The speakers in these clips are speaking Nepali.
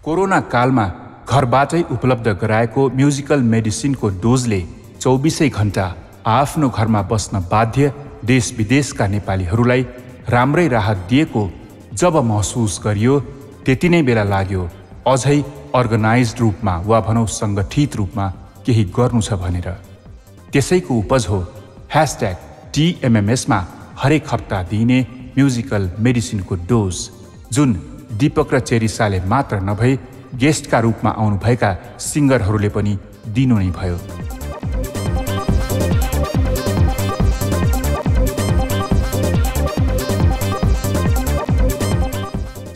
कोरोना कालमा घरबाटै उपलब्ध गराएको म्युजिकल मेडिसिनको डोजले 24 घण्टा आफ्नो घरमा बस्न बाध्य देश विदेशका नेपालीहरूलाई राम्रै राहत दिएको जब महसुस गरियो त्यति नै बेला लाग्यो अझै अर्गनाइज्ड रूपमा वा भनौँ सङ्गठित रूपमा केही गर्नु छ भनेर। त्यसैको उपज हो #TMMSमा हरेक हप्ता दिइने म्युजिकल मेडिसिनको डोज, जुन दीपक र चेरिसाले मात्र नभई गेस्टका रूपमा आउनुभएका सिङ्गरहरूले पनि दिनु नै भयो।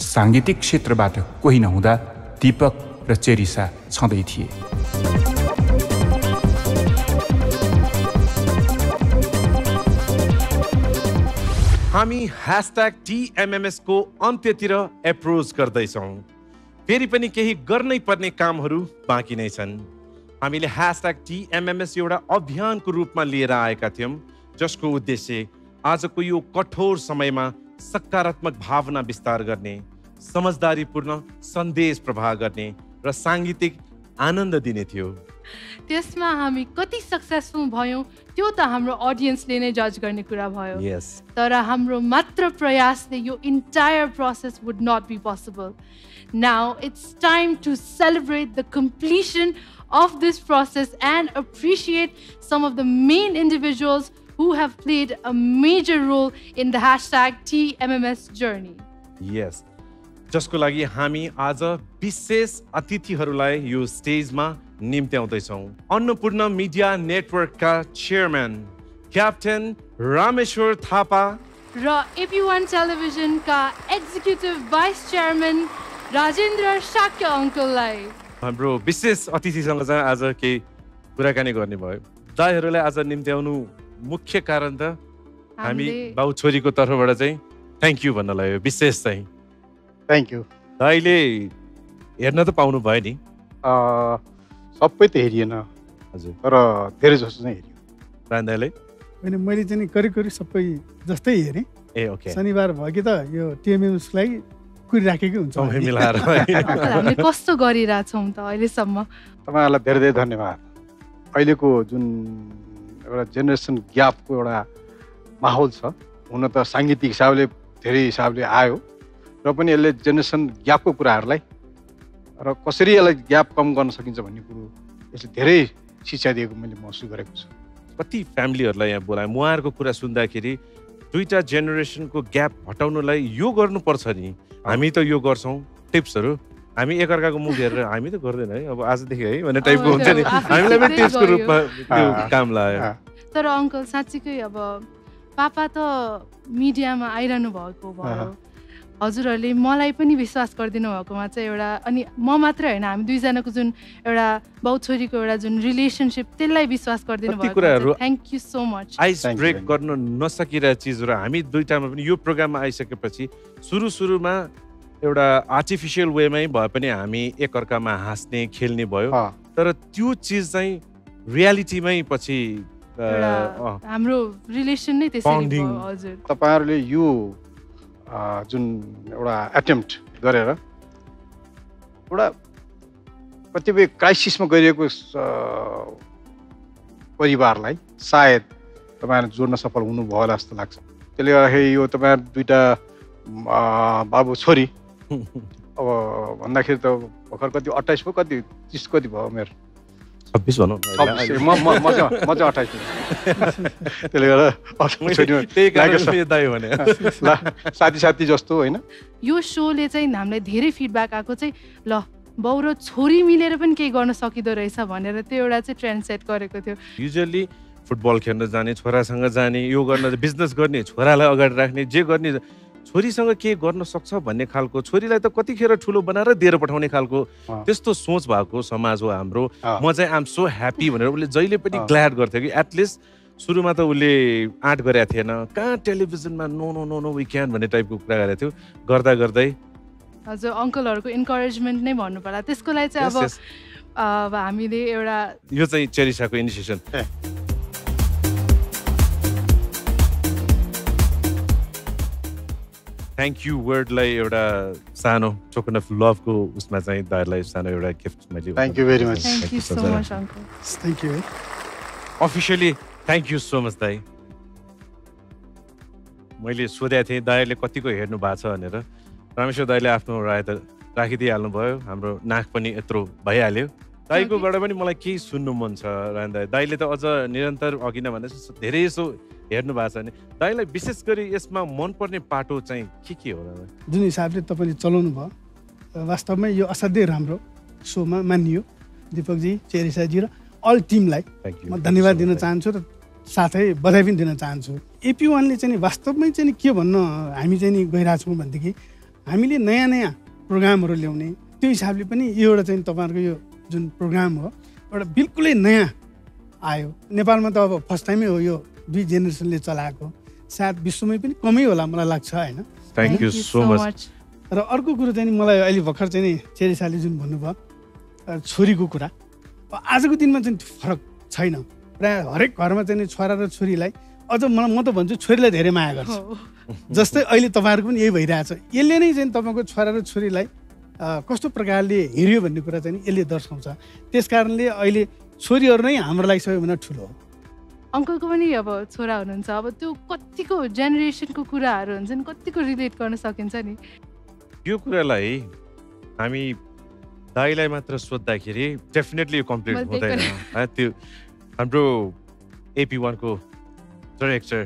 साङ्गीतिक क्षेत्रबाट कोही नहुँदा दीपक र चेरिसा छँदै थिए। हामी #TMMS को अन्त्यतिर एप्रोच गर्दैछौँ। फेरि पनि केही गर्नै पर्ने कामहरू बाँकी नै छन्। हामीले #TMMS एउटा अभियानको रूपमा लिएर आएका थियौँ, जसको उद्देश्य आजको यो कठोर समयमा सकारात्मक भावना विस्तार गर्ने, समझदारीपूर्ण सन्देश प्रवाह गर्ने र साङ्गीतिक आनन्द दिने थियो। त्यसमा हामी कति सक्सेसफुल भयौँ त्यो त हाम्रो अडियन्सले नै जज गर्ने कुरा भयो। तर हाम्रो मात्र प्रयासले यो entire process would not be possible. Now it's time to celebrate the completion of this process and appreciate some of the main individuals who have played a major role in the #TMMS journey. Yes. जसको लागि हामी आज विशेष अतिथिहरूलाई यो स्टेजमा निम्त्याउँदैछौँ। अन्नपूर्ण मिडिया नेटवर्कका चेयरम्यान क्याप्टेन रामेश्वर थापा र AP1 टेलिभिजनका executive vice chairman Rajendra Shakya अङ्कललाई हाम्रो विशेष अतिथिसँग चाहिँ आज केही कुराकानी गर्ने भयो। दाइहरूलाई आज निम्त्याउनु मुख्य कारण त हामी बाउ छोरीको तर्फबाट चाहिँ थ्याङ्क यू भन्न लाग्यो। विशेष चाहिँ थ्याङ्क यू। दाइले हेर्न त पाउनु भयो नि? सबै त हेरिएन हजुर, तर धेरै जस्तो चाहिँ हेरियो। प्राण दाइले? होइन, मैले चाहिँ करिब करिब सबै जस्तै हेरेँ। ए ओके। शनिबार भयो कि त यो TMMSलाई कुरिराखेकै हुन्छ मिलाएर। हामीले कस्तो गरिरहेछौँ त अहिलेसम्म। तपाईँहरूलाई धेरै धेरै धन्यवाद। अहिलेको जुन एउटा जेनेरेसन ग्यापको एउटा माहौल छ, हुन त साङ्गीतिक हिसाबले धेरै हिसाबले आयो र पनि यसले जेनेरेसन ग्यापको कुराहरूलाई र कसरी यसलाई ग्याप कम गर्न सकिन्छ भन्ने कुरो यसले धेरै शिक्षा दिएको मैले महसुस गरेको छु। कति फ्यामिलीहरूलाई यहाँ बोलाएँ, उहाँहरूको कुरा सुन्दाखेरि दुईटा जेनेरेसनको ग्याप हटाउनलाई यो गर्नुपर्छ नि, हामी त यो गर्छौँ टिप्सहरू, हामी एकअर्काको मुख हेरेर हामी त गर्दैन है अब आजदेखि है भन्ने टाइपको हुन्छ नि, हामीलाई पनि टिप्सको रूपमा त्यो काम लाग्यो। तर अङ्कल साँच्चीकै अब पापा त मिडियामा आइरहनु भएको भयो, हजुरहरूले मलाई पनि विश्वास गरिदिनु भएकोमा चाहिँ एउटा, अनि म मात्रै होइन हामी दुईजनाको जुन एउटा बाउ छोरीको एउटा जुन रिलेसनसिप त्यसलाई विश्वास गरिदिनु भएको, thank you so much. Ice break गर्न नसकिरहेको चिजहरू हामी दुईटामा पनि यो प्रोग्राममा आइसकेपछि सुरुमा एउटा आर्टिफिसियल वेमै भए पनि हामी एकअर्कामा हाँस्ने खेल्ने भयो, तर त्यो चिज चाहिँ रियालिटीमै पछि हाम्रो रिलेसन नै त्यसरी भयो। हजुर, तपाईँहरूले यो जुन एउटा एटेम्प्ट गरेर एउटा कतिपय क्राइसिसमा गइरहेको परिवारलाई सायद तपाईँहरू जोड्न सफल हुनुभयो होला जस्तो लाग्छ। त्यसले गर्दाखेरि यो तपाईँहरू दुईटा बाबु छोरी अब भन्दाखेरि त भर्खर कति 28 भयो, कति 30 कति भयो, मेरो 26 भनौँ, म चाहिँ 28। त्यसले गर्दा साथी जस्तो होइन। यो सोले चाहिँ हामीलाई धेरै फिडब्याक आएको चाहिँ ल बाउ र छोरी मिलेर पनि केही गर्न सकिँदो रहेछ भनेर त्यो एउटा चाहिँ ट्रेन्ड सेट गरेको थियो। युजली फुटबल खेल्न जाने, छोरासँग जाने, यो गर्न बिजनेस गर्ने, छोरालाई अगाडि राख्ने, जे गर्ने, छोरीसँग के गर्न सक्छ भन्ने खालको, छोरीलाई त कतिखेर ठुलो बनाएर दिएर पठाउने खालको त्यस्तो सोच भएको समाज हो हाम्रो। म चाहिँ आम सो ह्याप्पी भनेर उसले जहिले पनि ग्ल्याड गर्थ्यो कि एटलिस्ट सुरुमा त उसले आँट गरेको थिएन, कहाँ टेलिभिजनमा no no no no we can भन्ने टाइपको कुरा गरेको थियो। गर्दा गर्दै हजुर अङ्कलहरूको इन्करेजमेन्ट नै भन्नु पर्ला, त्यसको लागि चाहिँ अब हामीले एउटा यो चाहिँ चेरिसाको इनिसिएसन। थ्याङ्क यू वर्डलाई एउटा सानो टोकन अफ लभको उसमा चाहिँ दाइलाई सानो एउटा गिफ्ट मैले thank you very much thank you so much uncle thank you officially thank you so much दाइ मैले सोधेको थिएँ दाइले कतिको हेर्नु भएको छ भनेर रामेश्वर दाइले आफ्नो राय त राखिदिइहाल्नु भयो हाम्रो नाक पनि यत्रो भइहाल्यो दाइकोबाट पनि मलाई केही सुन्नु मन छ रायन दाइ दाइले त अझ निरन्तर अघि नै भने धेरै यसो हेर्नु भएको छ भने दाइलाई विशेष गरी यसमा मनपर्ने पाटो चाहिँ के हो र जुन हिसाबले तपाईँले चलाउनु भयो वास्तवमै यो असाध्यै राम्रो सोमा मानियो दीपकजी चेरिसाजी र अल टिमलाई म धन्यवाद दिन चाहन्छु र साथै बधाई पनि दिन चाहन्छु AP1ले चाहिँ वास्तवमै चाहिँ के भन्न हामी चाहिँ गइरहेछौँ भनेदेखि हामीले नयाँ नयाँ प्रोग्रामहरू ल्याउने त्यो हिसाबले पनि यो एउटा चाहिँ तपाईँहरूको यो जुन प्रोग्राम हो एउटा बिल्कुलै नयाँ आयो नेपालमा त अब फर्स्ट टाइमै हो यो 2 जेनेरेसनले चलाएको सायद विश्वमै पनि कमै होला मलाई लाग्छ होइन थ्याङ्क यू सो मच र अर्को कुरो चाहिँ मलाई अहिले भर्खर चाहिँ चेरिसाले जुन भन्नुभयो छोरीको कुरा आजको दिनमा चाहिँ फरक छैन प्राय हरेक घरमा चाहिँ छोरा र छोरीलाई अझ म त भन्छु छोरीलाई धेरै माया गर्छ जस्तै अहिले तपाईँहरूको पनि यही भइरहेछ यसले नै चाहिँ तपाईँको छोरा र छोरीलाई कस्तो प्रकारले हेऱ्यो भन्ने कुरा चाहिँ यसले दर्शाउँछ त्यस कारणले अहिले छोरीहरू नै हाम्रो लागि सबैभन्दा ठुलो हो अङ्कलको पनि अब छोरा हुनुहुन्छ अब त्यो कतिको जेनेरेसनको कुराहरू हुन्छ नि कतिको रिलेट गर्न सकिन्छ नि यो कुरालाई हामी दाइलाई मात्र सोद्धाखेरि डेफिनेटली यो कम्प्लिट हुँदैन त्यो हाम्रो AP1को डाइरेक्टर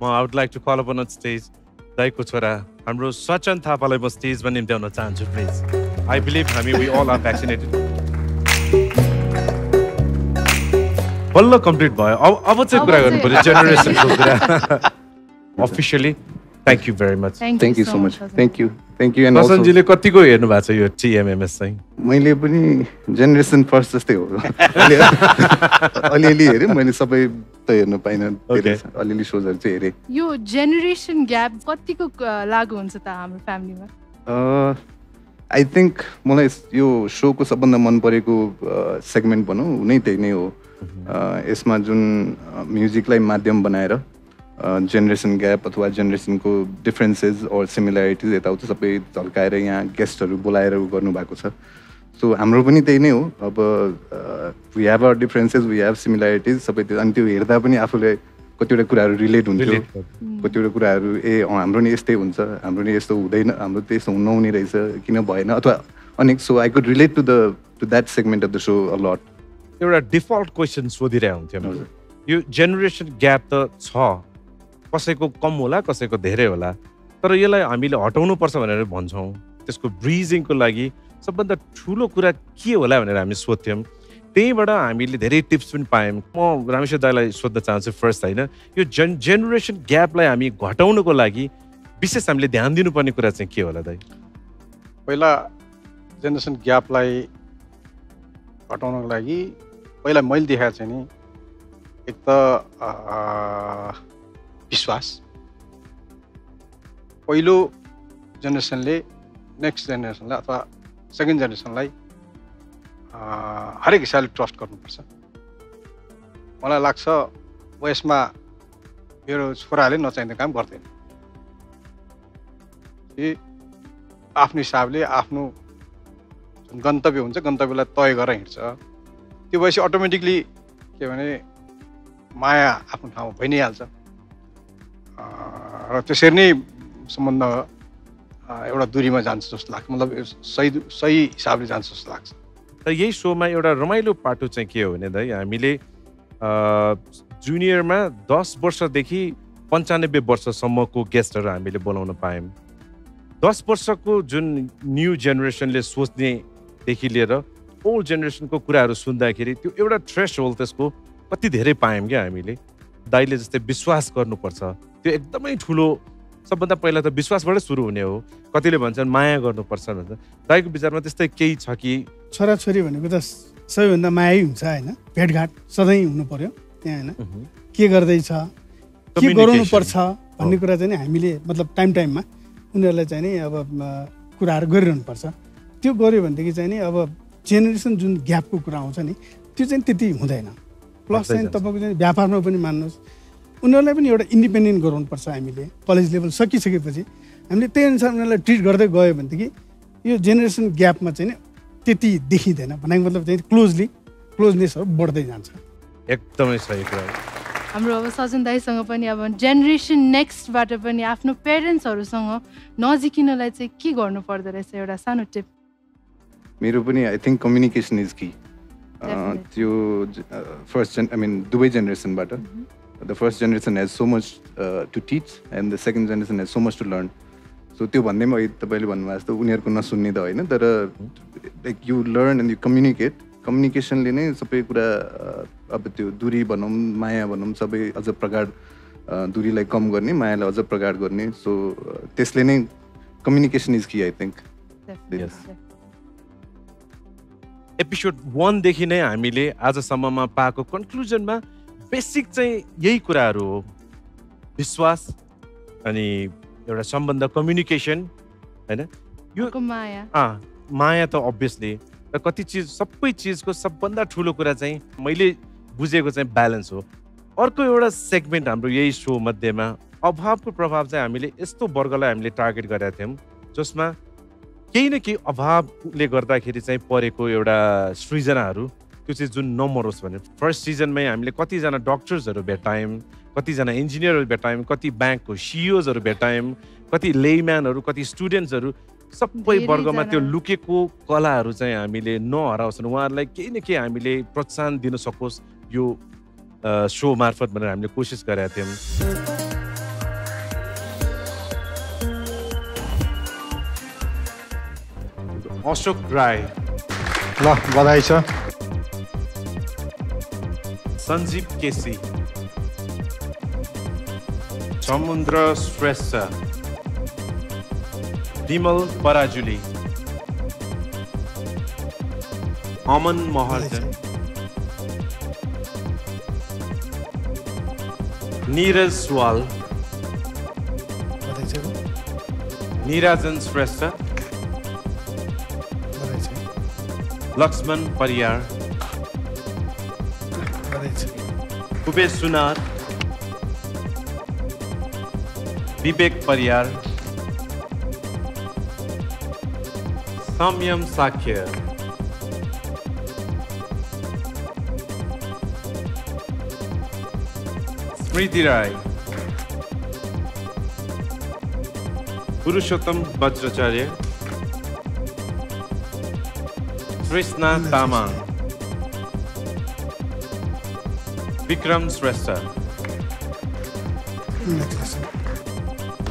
म I would like to call upon stage दाइको छोरा हाम्रो सचन थापालाई म स्टेजमा निम्त्याउन चाहन्छु प्लिज आई बिलिभ हामी वी अल आर भ्याक्सिनेटेड बल्ल कम्प्लिट भयो अब चाहिँ कुरा गर्नु पर्यो जेनेरेसनको कुरा officially thank you very much thank you so much thank you and बसन्तजीले कतिको हेर्नु भएको छ यो TMMS चाहिँ मैले पनि जेनेरेसन फर्स्ट जस्तै हो अलिअलि हेरेँ मैले सबै त हेर्नु पाइनँ अलिअलि सोजहरू चाहिँ हेरेँ यो जेनेरेसन ग्याप कतिको लागु हुन्छ त हाम्रो फ्यामिलीमा आई थिङ्क मलाई यो सोको सबभन्दा मन परेको सेगमेन्ट भनौँ नै त्यही नै हो यसमा जुन म्युजिकलाई माध्यम बनाएर जेनेरेसन ग्याप अथवा जेनेरेसनको डिफ्रेन्सेस अर सिमिल्यारिटिज यताउता सबै झल्काएर यहाँ गेस्टहरू बोलाएर गर्नुभएको छ सो हाम्रो पनि त्यही नै हो अब we have our differences we have similarities सबै त्यो अनि त्यो हेर्दा पनि आफूले कतिवटा कुराहरू रिलेट हुन्थ्यो कतिवटा कुराहरू हाम्रो नि यस्तै हुन्छ हाम्रो नि यस्तो हुँदैन हाम्रो त यस्तो नहुने रहेछ किन भएन अथवा अनेक so I could relate to that segment of the so a lot एउटा डिफल्ट क्वेसन सोधिरहेको हुन्थ्यो यो जेनेरेसन ग्याप त छ कसैको कम होला कसैको धेरै होला तर यसलाई हामीले हटाउनु पर्छ भनेर भन्छौँ त्यसको ब्रिजिङको लागि सबभन्दा ठुलो कुरा के होला भनेर हामी सोध्थ्यौँ त्यहीबाट हामीले धेरै टिप्स पनि पायौँ म रामेश्वर दाइलाई सोध्न चाहन्छु फर्स्ट होइन यो जेनेरेसन ग्यापलाई हामी घटाउनुको लागि विशेष हामीले ध्यान दिनुपर्ने कुरा चाहिँ के होला दाइ पहिला जेनेरेसन ग्यापलाई घटाउनको लागि पहिला मैले देखाएको चाहिँ नि एक त विश्वास पहिलो जेनेरेसनले नेक्स्ट जेनेरेसनलाई अथवा सेकेन्ड जेनेरेसनलाई हरेक हिसाबले ट्रस्ट गर्नुपर्छ मलाई लाग्छ यसमा मेरो छोराले नचाहिँदो काम गर्दैन आफ्नो हिसाबले आफ्नो जुन गन्तव्य हुन्छ गन्तव्यलाई तय गरेर हिँड्छ त्यो भएपछि अटोमेटिकली के भने माया आफ्नो ठाउँमा भइ नै हाल्छ र त्यसरी नै सम्बन्ध एउटा दूरीमा जान्छ जस्तो लाग्छ मतलब सही हिसाबले जान्छ जस्तो लाग्छ र यही सोमा एउटा रमाइलो पाटो चाहिँ के हो भने दाइ हामीले जुनियरमा 10 वर्षदेखि 95 वर्षसम्मको गेस्टहरू हामीले बोलाउन पायौँ 10 वर्षको जुन न्यू जेनेरेसनले सोच्नेदेखि लिएर ओल्ड जेनेरेसनको कुराहरू सुन्दाखेरि त्यो एउटा थ्रेस होल्ड त्यसको कति धेरै पायौँ क्या हामीले दाइले जस्तै विश्वास गर्नुपर्छ त्यो एकदमै ठुलो सबभन्दा पहिला त विश्वासबाटै सुरु हुने हो कतिले भन्छन् माया गर्नुपर्छ भन्छ दाइको विचारमा त्यस्तै केही छ कि छोराछोरी भनेको त सबैभन्दा मायै हुन्छ होइन भेटघाट सधैँ हुनु पर्यो त्यहाँ होइन के गर्दैछ के गराउनुपर्छ भन्ने कुरा चाहिँ हामीले मतलब टाइममा उनीहरूलाई चाहिँ नि अब कुराहरू गरिरहनुपर्छ त्यो गऱ्यो भनेदेखि चाहिँ नि अब जेनेरेसन जुन ग्यापको कुरा आउँछ नि त्यो चाहिँ त्यति हुँदैन प्लस चाहिँ तपाईँको चाहिँ व्यापारमा पनि मान्नुहोस् उनीहरूलाई पनि एउटा इन्डिपेन्डेन्ट गराउनुपर्छ हामीले कलेज लेभल सकिसकेपछि हामीले त्यही अनुसार उनीहरूलाई ट्रिट गर्दै गयो भनेदेखि यो जेनेरेसन ग्यापमा चाहिँ नि त्यति देखिँदैन। भनेको मतलब चाहिँ क्लोजनेसहरू बढ्दै जान्छ। एकदमै सही कुरा। हाम्रो अब सजन दाईसँग पनि अब जेनेरेसन नेक्स्टबाट पनि आफ्नो पेरेन्ट्सहरूसँग नजिकिनलाई चाहिँ के गर्नु पर्दो रहेछ एउटा सानो टिप? मेरो पनि I think communication is key. त्यो दुवै जेनेरेसनबाट the first generation has so much to teach and the second generation has so much to learn. So त्यो भन्दैमा अहिले तपाईँले भन्नुभएको जस्तो उनीहरूको नसुन्ने त होइन, तर like you learn and you communicate. कम्युनिकेसनले नै सबै कुरा अब त्यो दूरी भनौँ माया भनौँ सबै अझ प्रगाढ, दूरीलाई कम गर्ने मायालाई अझ प्रगाढ गर्ने। सो त्यसले नै communication is key I think. Episode 1 देखि नै हामीले आजसम्ममा पाएको कन्क्लुजनमा बेसिक चाहिँ यही कुराहरू हो। विश्वास अनि एउटा सम्बन्ध, कम्युनिकेसन, हैन? यो माया त अभियसली, र कति चिज सबै चिजको सबभन्दा ठुलो कुरा चाहिँ मैले बुझेको चाहिँ ब्यालेन्स हो। अर्को एउटा सेगमेन्ट हाम्रो यही सो मध्येमा अभावको प्रभाव चाहिँ हामीले यस्तो वर्गलाई हामीले टार्गेट गरेका थियौँ जसमा केही न केही अभावले गर्दाखेरि चाहिँ परेको एउटा सृजनाहरू त्यो चाहिँ जुन नमरोस् भने। फर्स्ट सिजनमै हामीले कतिजना डक्टर्सहरू भेटायौँ, कतिजना इन्जिनियरहरू भेटायौँ, कति ब्याङ्कको सिइओजहरू भेटायौँ, कति लेम्यानहरू, कति स्टुडेन्ट्सहरू, सबै वर्गमा त्यो लुकेको कलाहरू चाहिँ हामीले नहराउँछन्, उहाँहरूलाई केही न केही हामीले प्रोत्साहन दिन सकोस् यो सो मार्फत भनेर हामीले कोसिस गरेका थियौँ। अशोक राई, ल बधाई छ। सञ्जीव केसी, समुद्र श्रेष्ठ, विमल पराजुली, अमन महर्जन, नीरज सुवाल, निराजन श्रेष्ठ, लक्ष्मण परियार, कुबेश सुनार, विवेक परियार, संयम साक्य, स्मृति राई, पुरुषोत्तम Vajracharya, Krishna Tamang, Vikram Shrestha.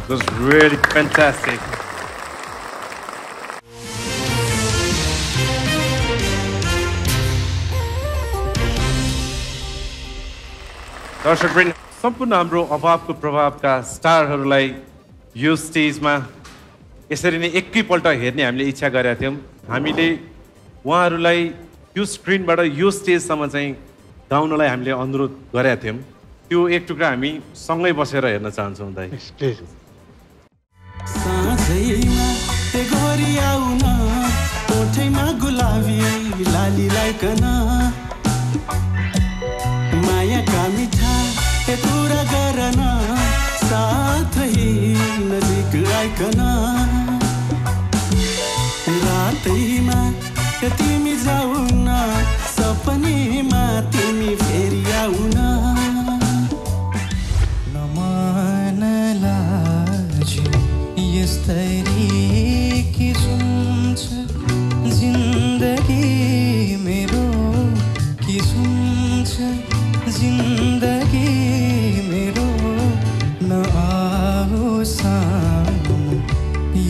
It was really fantastic. दर्शकवृन्द, सम्पूर्ण हाम्रो अभावको प्रभावका स्टारहरूलाई यो स्टेजमा यसरी नै एकैपल्ट हेर्ने हामीले इच्छा गरेका थियौँ. हामीले उहाँहरूलाई यो स्क्रिनबाट यो स्टेजसम्म चाहिँ गाउनलाई हामीले अनुरोध गरेका थियौँ. त्यो एक टुक्रा हामी सँगै बसेर हेर्न चाहन्छौँ. दाइ मायाका मिठा कुरा गर्न साथै नजिक आइकन रातैमा तिमी जाउन सपनीमा तिमी फेरि आउन नमनला यस्तरी के सुन्छ जिन्दगी मेरो के सुन्छ जिन्दगी मेरो नआओस्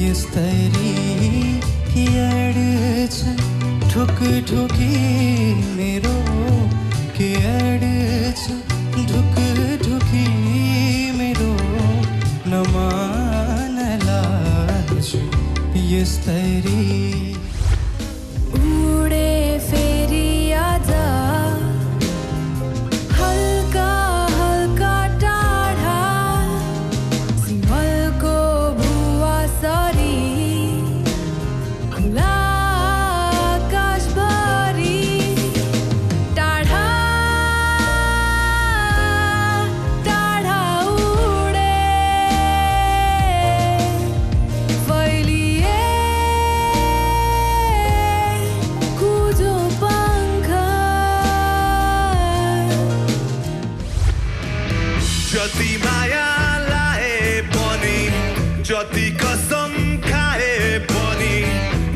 यस्तरी अड्छ ठुक ठुकी मेरो के अड्छ ढुक ढुकी मेरो नमानला यस्तरी उडे फेरि आज जति कसम खाए पनि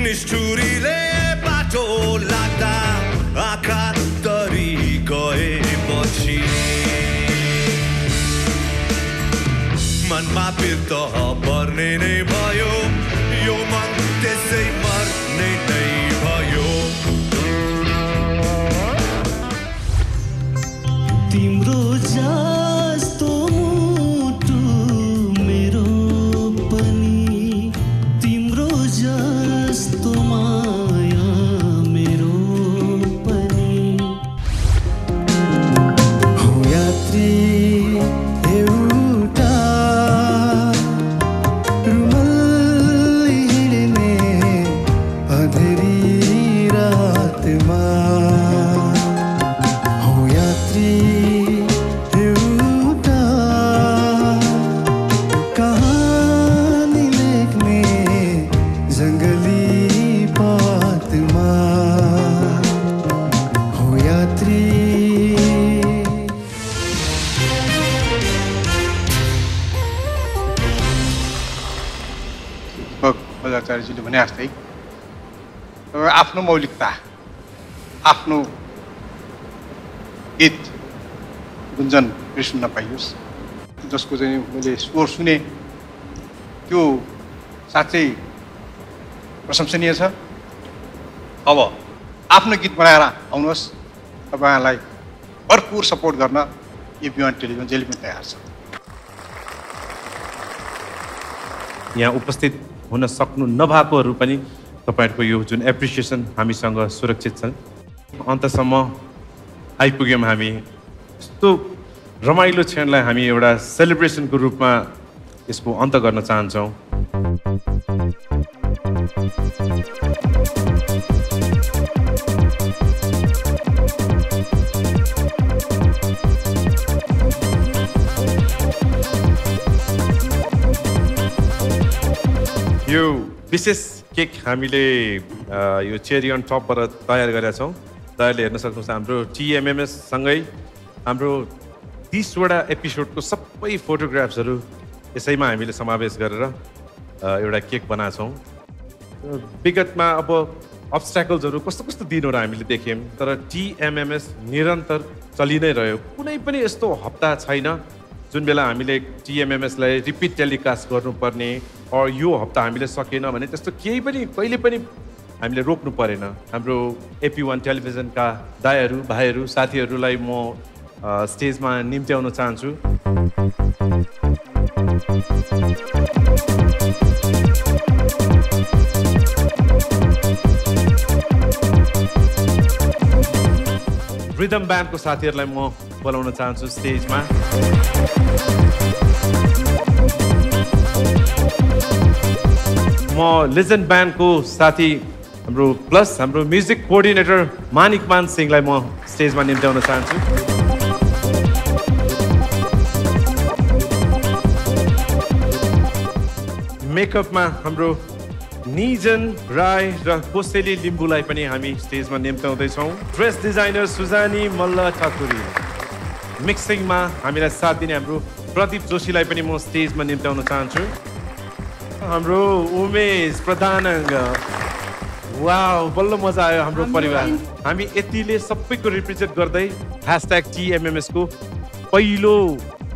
निष्ठुरीले बाटो लाग्दा आँखा तरी गएपछि मनमा पिर्त पर्ने नै भयो यो मन त्यसै मर्ने नै भयो तिम्रो जस्तो मुटु मेरो पनि तिम्रो जस्तो माया मेरो पनि हो यात्री एउटा रुमल्ली हिँड्ने अँधेरी रातमा हो यात्री एउटा कहानी लेख्ने जङ्गली पातमा हो यात्री बजाचार्यजीले भने जस्तै आफ्नो मौलिकता आफ्नो गीत गुन्जन सुन्न पाइयोस् जसको चाहिँ मैले स्वर सुने त्यो साँच्चै प्रशंसनीय छ। अब आफ्नो गीत बनाएर आउनुहोस्, तपाईँलाई भरपुर सपोर्ट गर्न एबी1 टेलिभिजन जहिले पनि तयार छ। यहाँ उपस्थित हुन सक्नु नभएकोहरू पनि तपाईँहरूको यो जुन एप्रिसिएसन हामीसँग सुरक्षित छन्। अन्तसम्म आइपुग्यौँ हामी। यस्तो रमाइलो क्षणलाई हामी एउटा सेलिब्रेसनको रूपमा यसको अन्त गर्न चाहन्छौँ। यो विशेष केक हामीले यो चेरी अन टपबाट तयार गरेका छौँ। तपाईँले हेर्न सक्नुहुन्छ हाम्रो TMMS सँगै हाम्रो 30 वटा एपिसोडको सबै फोटोग्राफ्सहरू यसैमा हामीले समावेश गरेर एउटा केक बनाएको छौँ। विगतमा अब अब्स्ट्याकल्सहरू कस्तो कस्तो दिनहरू हामीले देख्यौँ, तर TMMS निरन्तर चलि नै रह्यो। कुनै पनि यस्तो हप्ता छैन जुन बेला हामीले TMMSलाई रिपिट टेलिकास्ट गर्नुपर्ने और यो हप्ता हामीले सकेन भने त्यस्तो केही पनि कहिले पनि हामीले रोक्नु परेन। हाम्रो एपी1 टेलिभिजनका दाइहरू भाइहरू साथीहरूलाई म स्टेजमा निम्त्याउन चाहन्छु। रिदम ब्यान्डको साथीहरूलाई म बोलाउन चाहन्छु स्टेजमा। म लेजेन्ड ब्यान्डको साथी हाम्रो प्लस हाम्रो म्युजिक कोअर्डिनेटर मानिकमान सिंहलाई म स्टेजमा निम्त्याउन चाहन्छु। मेकअपमा हाम्रो निजन राय र कोसेली लिम्बूलाई पनि हामी स्टेजमा निम्त्याउँदैछौँ। Dress designer Sujani Malla Thakuri. मिक्सिङमा हामीलाई साथ दिने हाम्रो प्रदीप जोशीलाई पनि म स्टेजमा निम्त्याउन चाहन्छु। हाम्रो उमेश प्रधानङ्ग। वाउ, बल्ल मजा आयो हाम्रो परिवार। हामी यतिले सबैको रिप्रेजेन्ट गर्दै #TMMS को पहिलो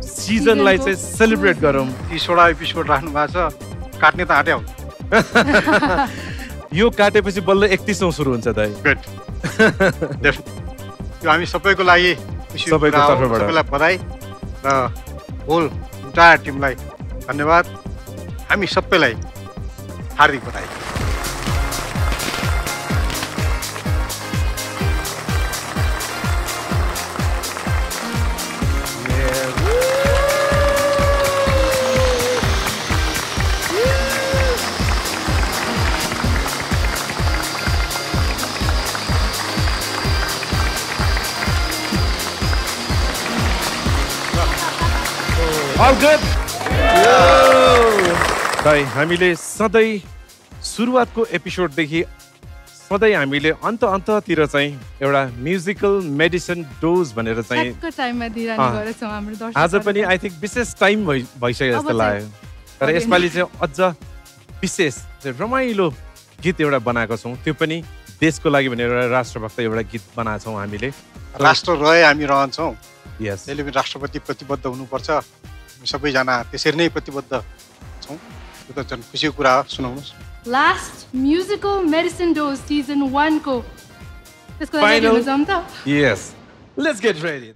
सिजनलाई चाहिँ सेलिब्रेट गरौँ। 30 वटा एपिसोड राख्नु भएको छ, काट्ने त आँट्यो। यो काटेपछि बल्ल 31औं सुरु हुन्छ दाइ। गुड। यो हामी सबैको लागि सबैको तर्फबाट सबैलाई बधाई र होल इन्टायर टिमलाई धन्यवाद। हामी सबैलाई हार्दिक बधाई। All good? दाइ, हामीले सधैँ सुरुवातको एपिसोडदेखि सधैँ हामीले अन्ततिर चाहिँ एउटा म्युजिकल मेडिसिन डोज भनेर चाहिँ टाइममा दिइरहने गरेछौँ हाम्रो दर्शकहरुलाई। आज पनि आई थिंक विशेष टाइम भइसक्यो जस्तो लाग्यो। र यसपालि चाहिँ अझ विशेष रमाइलो गीत एउटा बनाएको छौँ, त्यो पनि देशको लागि भनेर एउटा राष्ट्रभक्त एउटा गीत बनाएको छौँ हामीले। राष्ट्र रहे हामी रहन्छौँ, यस त्यसले पनि राष्ट्रप्रति प्रतिबद्ध हुनुपर्छ, हामी सबैजना त्यसरी नै प्रतिबद्ध छौँ। त्यो त झन् खुसीको कुरा हो। सुनाउनुहोस्। Last musical medicine dose season 1 को त्यसको लागि हेर्न जाऊँ त? Yes, let's get ready.